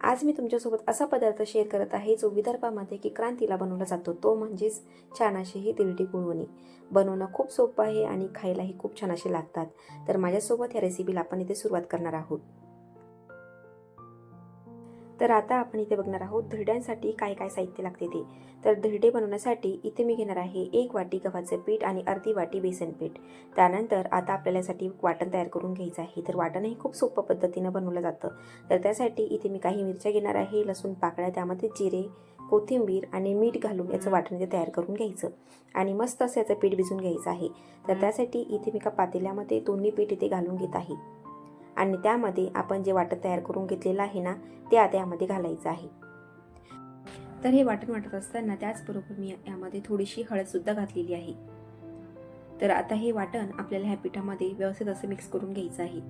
आज मी तुमच्यासोबत असा पदार्थ शेअर करत आहे जो विदर्भामध्ये किक्रांतीला बनवला जातो, तो म्हणजेच छान अशी ही धिरडी गुळवणी. बनवणं खूप सोपं आहे आणि खायलाही खूप छान असे लागतात. तर माझ्यासोबत या रेसिपीला आपण इथे सुरुवात करणार आहोत. तर आता आपण इथे बघणार आहोत धिरड्यांसाठी काय काय साहित्य लागते ते. तर धिरडे बनवण्यासाठी इथे मी घेणार आहे 1 वाटी गव्हाचे पीठ आणि अर्धी वाटी बेसन पीठ. त्यानंतर आता आपल्याला यासाठी वाटण तयार करून घ्यायचं आहे. तर वाटणही खूप सोप्या पद्धतीने बनवलं जातं. तर त्यासाठी इथे मी काही मिरच्या घेणार आहे, लसूण पाकळ्या, त्यामध्ये जिरे, कोथिंबीर आणि मीठ घालून याचं वाटण इथे तयार करून घ्यायचं आणि मस्त असं याचं पीठ भिजून घ्यायचं आहे. तर त्यासाठी इथे मी एका पातेल्यामध्ये दोन्ही पीठ इथे घालून घेत आहे आणि त्यामध्ये आपण जे वाटण तयार करून घेतलेलं आहे ना, ते आता यामध्ये घालायचं आहे. तर हे वाटण वाटत असताना त्याचबरोबर मी यामध्ये थोडीशी हळदसुद्धा घातलेली आहे. तर आता हे वाटण आपल्याला ह्या पिठामध्ये व्यवस्थित असं मिक्स करून घ्यायचं आहे.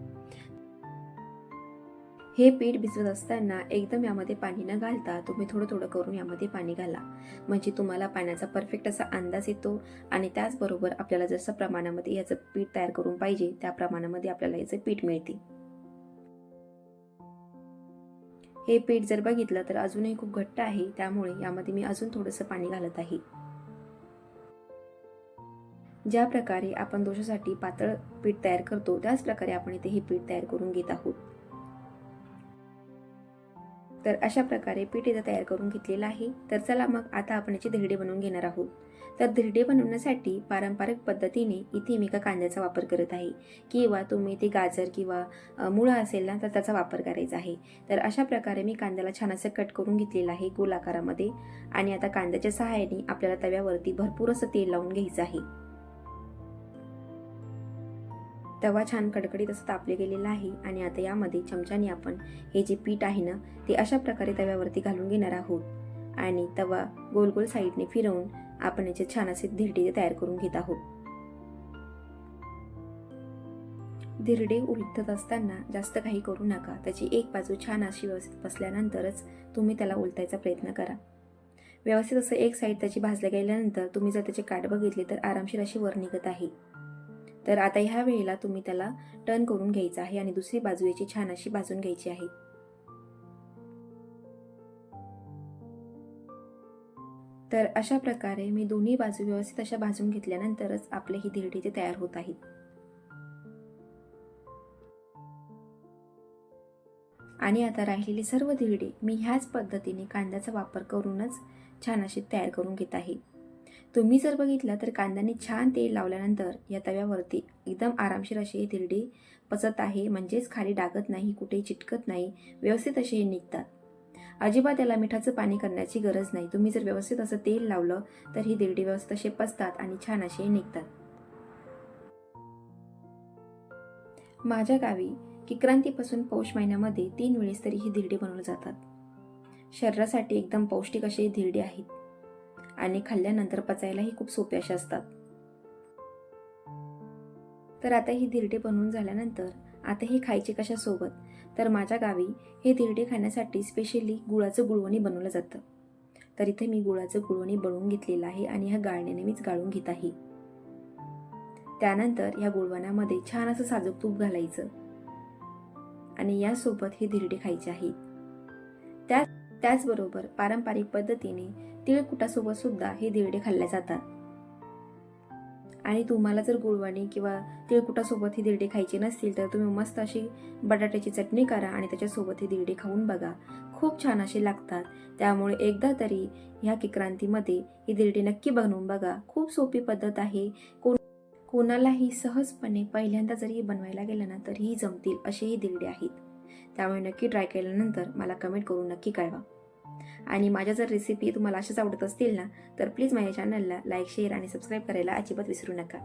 हे पीठ भिजवत असताना एकदम यामध्ये पाणी न घालता तुम्ही थोडं थोडं करून यामध्ये पाणी घाला, म्हणजे तुम्हाला पाण्याचा परफेक्ट असा अंदाज येतो आणि त्याचबरोबर आपल्याला जसं प्रमाणामध्ये याचं पीठ तयार करून पाहिजे त्या प्रमाणामध्ये आपल्याला याचं पीठ मिळते. हे पीठ जर बघितलं तर अजूनही खूप घट्ट आहे, त्यामुळे यामध्ये मी अजून थोडंसं पाणी घालत आहे. ज्या प्रकारे आपण डोशासाठी पातळ पीठ तयार करतो त्याच प्रकारे आपण इथे हे पीठ तयार करून घेत आहोत. तर अशा प्रकारे पीठ इथे तयार करून घेतलेलं आहे. तर चला मग आता आपण याची धिरडे बनवून घेणार आहोत. तर धिरडे बनवण्यासाठी पारंपरिक पद्धतीने इथे मी एका कांद्याचा वापर करत आहे, किंवा तुम्ही इथे गाजर किंवा मुळा असेल ना तर त्याचा वापर करायचा आहे. तर अशा प्रकारे मी कांद्याला छान असं कट करून घेतलेलं आहे गोल आकारामध्ये आणि आता कांद्याच्या सहाय्याने आपल्याला तव्यावरती भरपूर असं तेल लावून घ्यायचं आहे. तवा छान कडकडीत असं तापले गेलेला आहे आणि आता यामध्ये चमच्याने आपण हे जे पीठ आहे ना ते अशा प्रकारे तव्यावरती घालून घेणार आहोत आणि तवा गोल गोल साईडने फिरवून आपण याचे छान असे धिरडे तयार करून घेत आहोत. धिरडे उलटत असताना जास्त काही करू नका. त्याची एक बाजू छान अशी व्यवस्थित बसल्यानंतरच तुम्ही त्याला उलटायचा प्रयत्न करा. व्यवस्थित असं एक साईड त्याची भाजल्या गेल्यानंतर तुम्ही जर त्याचे काठ बघितले तर आरामशीर अशी वर निघत आहे. तर आता ह्या वेळेला तुम्ही त्याला टर्न करून घ्यायचं आहे आणि दुसरी बाजू याची छान अशी भाजून घ्यायची आहे. तर अशा प्रकारे मी दोन्ही बाजू व्यवस्थित अशा भाजून घेतल्यानंतरच आपले ही धिरडे ते तयार होत आहेत. आणि आता राहिलेले सर्व धिरडे मी ह्याच पद्धतीने कांद्याचा वापर करूनच छान असे तयार करून घेत आहे. तुम्ही जर बघितलं तर कांद्याने छान तेल लावल्यानंतर या तव्यावरती एकदम आरामशीर असे हे धिरडे पचत आहे, म्हणजेच खाली डागत नाही, कुठेही चिटकत नाही, व्यवस्थित असे हे निघतात. अजिबात याला मिठाचं पाणी करण्याची गरज नाही. तुम्ही जर व्यवस्थित असं तेल लावलं तर ही धिरडे व्यवस्थित असे पचतात आणि छान असे निघतात. माझ्या गावी किक्रांतीपासून पौष महिन्यामध्ये 3 वेळेस तरी ही धिरडे बनवले जातात. शरीरासाठी एकदम पौष्टिक असे धिरडे आहेत आणि खाल्ल्यानंतर पचायलाही खूप सोपे असे असतात. तर आता ही धिरडे बनवून झाल्यानंतर आता हे खायचे कशासोबत, तर माझ्या गावी हे धिरडे खाण्यासाठी स्पेशली गुळाचं गुळवणी बनवलं जातं. तर इथे मी गुळाचं गुळवणी बनवून घेतलेलं आहे आणि ह्या गाळण्याने मीच गाळून घेत आहे. त्यानंतर ह्या गुळवण्यामध्ये छान असं साजूक तूप घालायचं आणि यासोबत हे धिरडे खायचे आहेत. त्याचबरोबर पारंपरिक पद्धतीने तिळकुटासोबत सुद्धा हे धिरडे खाल्ले जातात. आणि तुम्हाला जर गुळवणी किंवा तिळकुटासोबत ही धिरडे खायची नसतील तर तुम्ही मस्त अशी बटाट्याची चटणी करा आणि त्याच्यासोबत ही धिरडे खाऊन बघा. खूप छान असे लागतात. त्यामुळे एकदा तरी ह्या किक्रांतीमध्ये ही धिरडे नक्की बनवून बघा. खूप सोपी पद्धत आहे. कोणालाही सहजपणे पहिल्यांदा जरी बनवायला गेलं ना तरीही जमतील असे ही धिरडे आहेत. त्यामुळे नक्की ट्राय केल्यानंतर मला कमेंट करून नक्की कळवा. आणि माझ्या जर रेसिपी तुम्हाला अशाच आवडत असतील ना तर प्लीज माझ्या चॅनलला लाईक, शेअर आणि सबस्क्राईब करायला अजिबात विसरू नका.